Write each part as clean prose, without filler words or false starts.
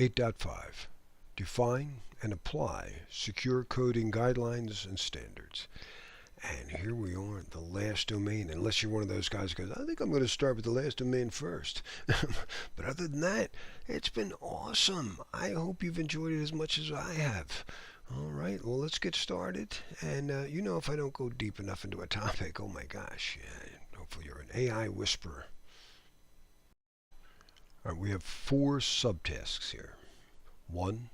8.5. Define and apply secure coding guidelines and standards. And here we are at the last domain, unless you're one of those guys who goes, I think I'm going to start with the last domain first. But other than that, it's been awesome. I hope you've enjoyed it as much as I have. All right, well, let's get started. And if I don't go deep enough into a topic, oh my gosh, hopefully you're an AI whisperer. All right, we have 4 subtasks here. 1.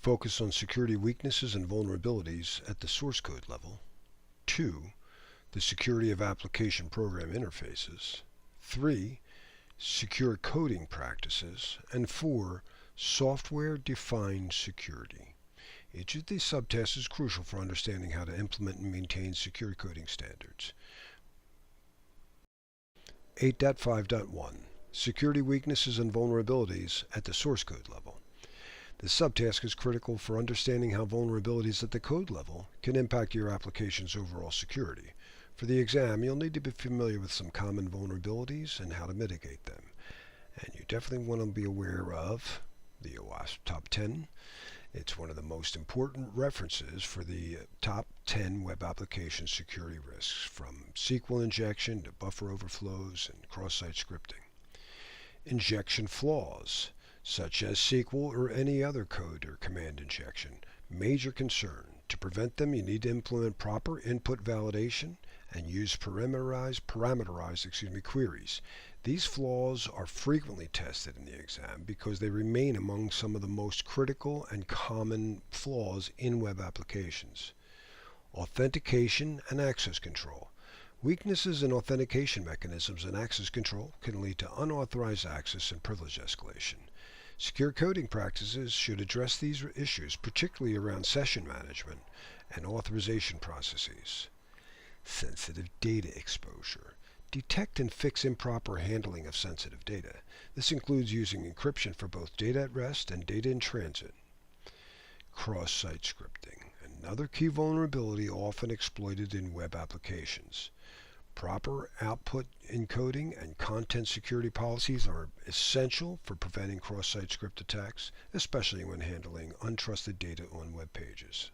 Focus on security weaknesses and vulnerabilities at the source code level. 2. The security of application program interfaces. 3. Secure coding practices. And 4. Software-defined security. Each of these subtasks is crucial for understanding how to implement and maintain secure coding standards. 8.5.1. Security weaknesses and vulnerabilities at the source code level. This subtask is critical for understanding how vulnerabilities at the code level can impact your application's overall security. For the exam, you'll need to be familiar with some common vulnerabilities and how to mitigate them. And you definitely want to be aware of the OWASP Top 10. It's one of the most important references for the top 10 web application security risks, from SQL injection to buffer overflows and cross-site scripting. Injection flaws, such as SQL or any other code or command injection. Major concern. To prevent them, you need to implement proper input validation and use parameterized queries. These flaws are frequently tested in the exam because they remain among some of the most critical and common flaws in web applications. Authentication and access control. Weaknesses in authentication mechanisms and access control can lead to unauthorized access and privilege escalation. Secure coding practices should address these issues, particularly around session management and authorization processes. Sensitive data exposure. Detect and fix improper handling of sensitive data. This includes using encryption for both data at rest and data in transit. Cross-site scripting. Another key vulnerability often exploited in web applications. Proper output encoding and content security policies are essential for preventing cross-site script attacks, especially when handling untrusted data on web pages.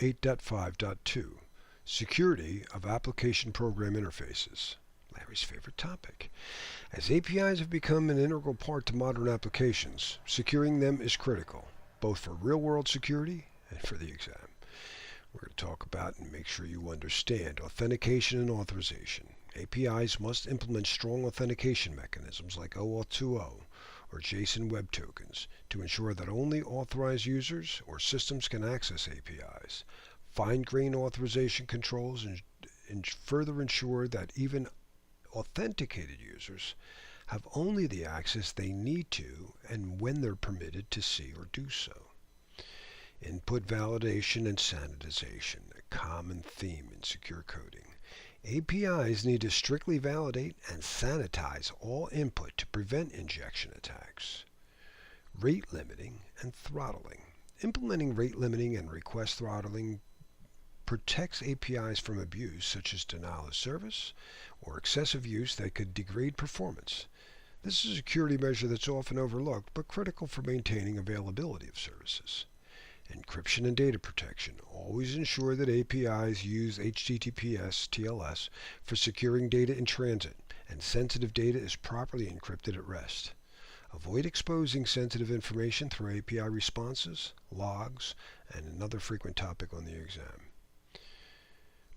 8.5.2. Security of application program interfaces. Larry's favorite topic. As APIs have become an integral part to modern applications, securing them is critical, both for real-world security and for the exam. We're going to talk about and make sure you understand authentication and authorization. APIs must implement strong authentication mechanisms like OAuth 2.0 or JSON Web Tokens to ensure that only authorized users or systems can access APIs. Fine-grained authorization controls and further ensure that even authenticated users have only the access they need to and when they're permitted to see or do so. Input validation and sanitization, a common theme in secure coding. APIs need to strictly validate and sanitize all input to prevent injection attacks. Rate limiting and throttling. Implementing rate limiting and request throttling protects APIs from abuse, such as denial of service or excessive use that could degrade performance. This is a security measure that's often overlooked, but critical for maintaining availability of services. Encryption and data protection. Always ensure that APIs use HTTPS TLS for securing data in transit, and sensitive data is properly encrypted at rest. Avoid exposing sensitive information through API responses, logs, and another frequent topic on the exam.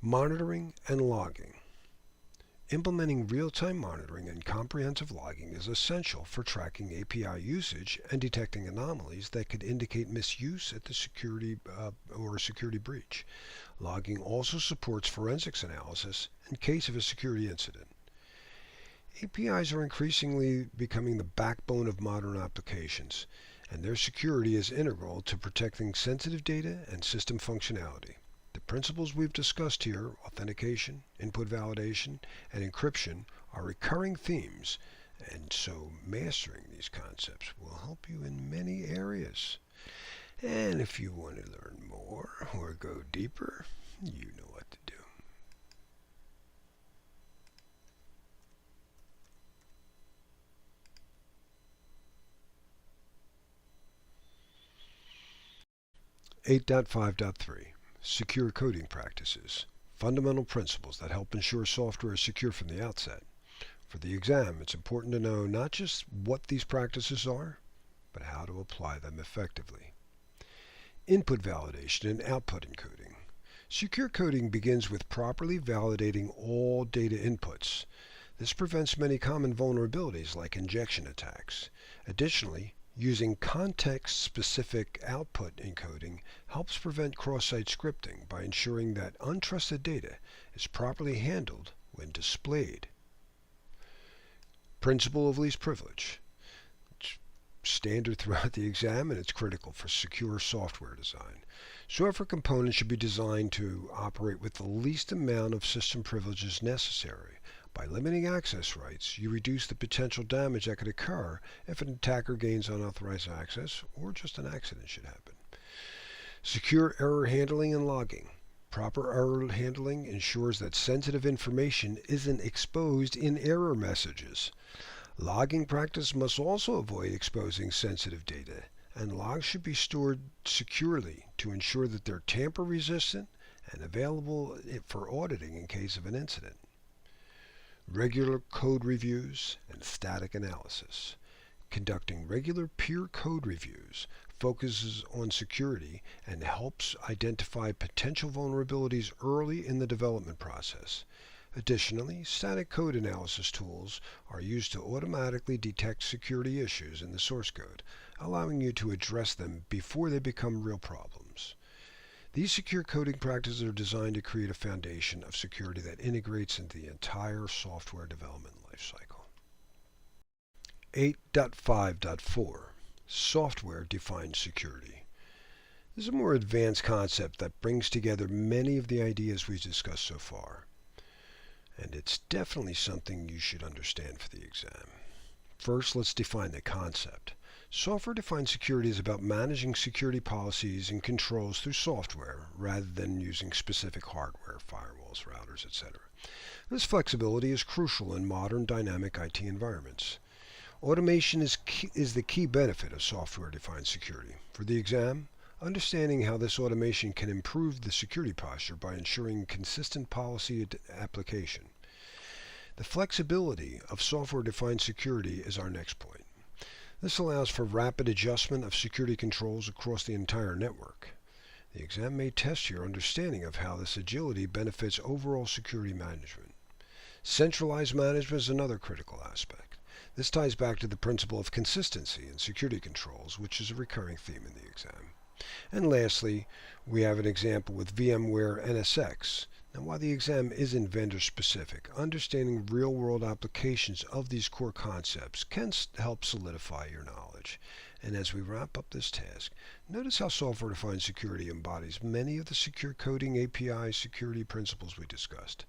Monitoring and logging. Implementing real-time monitoring and comprehensive logging is essential for tracking API usage and detecting anomalies that could indicate misuse at the security or a security breach. Logging also supports forensics analysis in case of a security incident. APIs are increasingly becoming the backbone of modern applications, and their security is integral to protecting sensitive data and system functionality. The principles we've discussed here, authentication, input validation, and encryption, are recurring themes, and so mastering these concepts will help you in many areas. And if you want to learn more or go deeper, you know what to do. 8.5.3 Secure Coding Practices. Fundamental principles that help ensure software is secure from the outset. For the exam, it's important to know not just what these practices are, but how to apply them effectively. Input validation and output encoding. Secure coding begins with properly validating all data inputs. This prevents many common vulnerabilities like injection attacks. Additionally, using context-specific output encoding helps prevent cross-site scripting by ensuring that untrusted data is properly handled when displayed. Principle of least privilege. It's standard throughout the exam, and it's critical for secure software design. Software components should be designed to operate with the least amount of system privileges necessary. By limiting access rights, you reduce the potential damage that could occur if an attacker gains unauthorized access or just an accident should happen. Secure error handling and logging. Proper error handling ensures that sensitive information isn't exposed in error messages. Logging practice must also avoid exposing sensitive data, and logs should be stored securely to ensure that they're tamper-resistant and available for auditing in case of an incident. Regular code reviews and static analysis. Conducting regular peer code reviews focuses on security and helps identify potential vulnerabilities early in the development process. Additionally, static code analysis tools are used to automatically detect security issues in the source code, allowing you to address them before they become real problems. These secure coding practices are designed to create a foundation of security that integrates into the entire software development lifecycle. 8.5.4 Software-Defined Security. This is a more advanced concept that brings together many of the ideas we've discussed so far, and it's definitely something you should understand for the exam. First, let's define the concept. Software-defined security is about managing security policies and controls through software rather than using specific hardware, firewalls, routers, etc. This flexibility is crucial in modern dynamic IT environments. Automation is the key benefit of software-defined security. For the exam, understanding how this automation can improve the security posture by ensuring consistent policy application. The flexibility of software-defined security is our next point. This allows for rapid adjustment of security controls across the entire network. The exam may test your understanding of how this agility benefits overall security management. Centralized management is another critical aspect. This ties back to the principle of consistency in security controls, which is a recurring theme in the exam. And lastly, we have an example with VMware NSX. Now, while the exam isn't vendor-specific, understanding real-world applications of these core concepts can help solidify your knowledge. And as we wrap up this task, notice how software-defined security embodies many of the secure coding API security principles we discussed.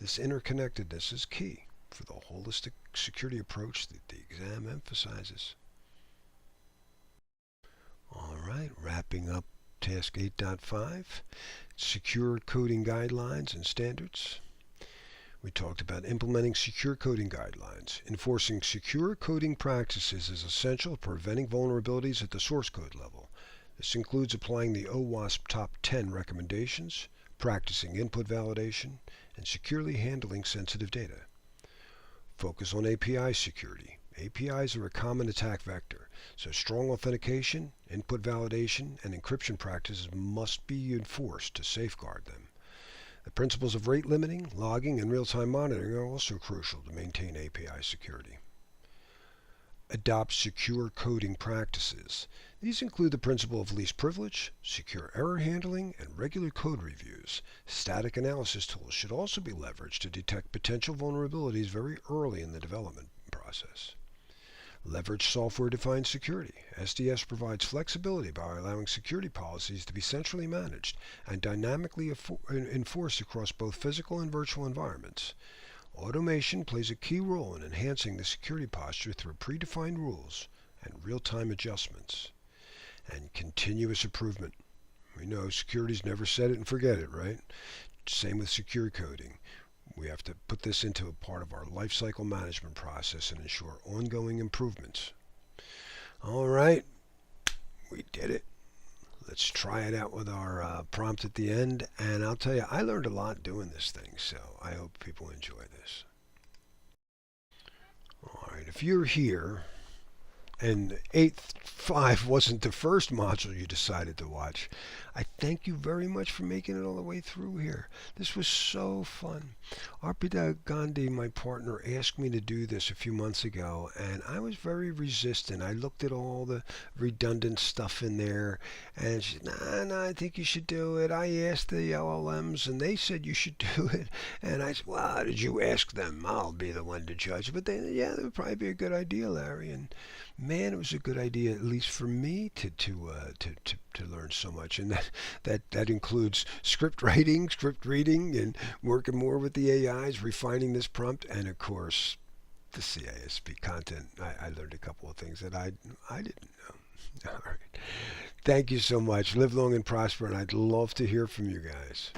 This interconnectedness is key for the holistic security approach that the exam emphasizes. All right, wrapping up Task 8.5, Secure Coding Guidelines and Standards. We talked about implementing secure coding guidelines. Enforcing secure coding practices is essential to preventing vulnerabilities at the source code level. This includes applying the OWASP Top 10 recommendations, practicing input validation, and securely handling sensitive data. Focus on API security. APIs are a common attack vector, so strong authentication, input validation, and encryption practices must be enforced to safeguard them. The principles of rate limiting, logging, and real-time monitoring are also crucial to maintain API security. Adopt secure coding practices. These include the principle of least privilege, secure error handling, and regular code reviews. Static analysis tools should also be leveraged to detect potential vulnerabilities very early in the development process. Leverage software-defined security. SDS provides flexibility by allowing security policies to be centrally managed and dynamically enforced across both physical and virtual environments. Automation plays a key role in enhancing the security posture through predefined rules and real-time adjustments. And continuous improvement. We know security's never set it and forget it, right? Same with secure coding. We have to put this into a part of our lifecycle management process and ensure ongoing improvements. All right, we did it. Let's let's try it out with our prompt at the end. And I'll tell you, I learned a lot doing this thing, so I hope people enjoy this. All right, if you're here and 8.5 wasn't the first module you decided to watch, I thank you very much for making it all the way through here. This was so fun. Arpita Gandhi, my partner, asked me to do this a few months ago, and I was very resistant. I looked at all the redundant stuff in there, and she said, nah, I think you should do it. I asked the LLMs, and they said you should do it. And I said, well, how did you ask them? I'll be the one to judge. But they, yeah, that would probably be a good idea, Larry. And man, it was a good idea, at least for me, to learn so much, and that includes script writing, script reading, and working more with the AIs, refining this prompt, and of course, the CISSP content. I learned a couple of things that I didn't know. All right, thank you so much. Live long and prosper, and I'd love to hear from you guys.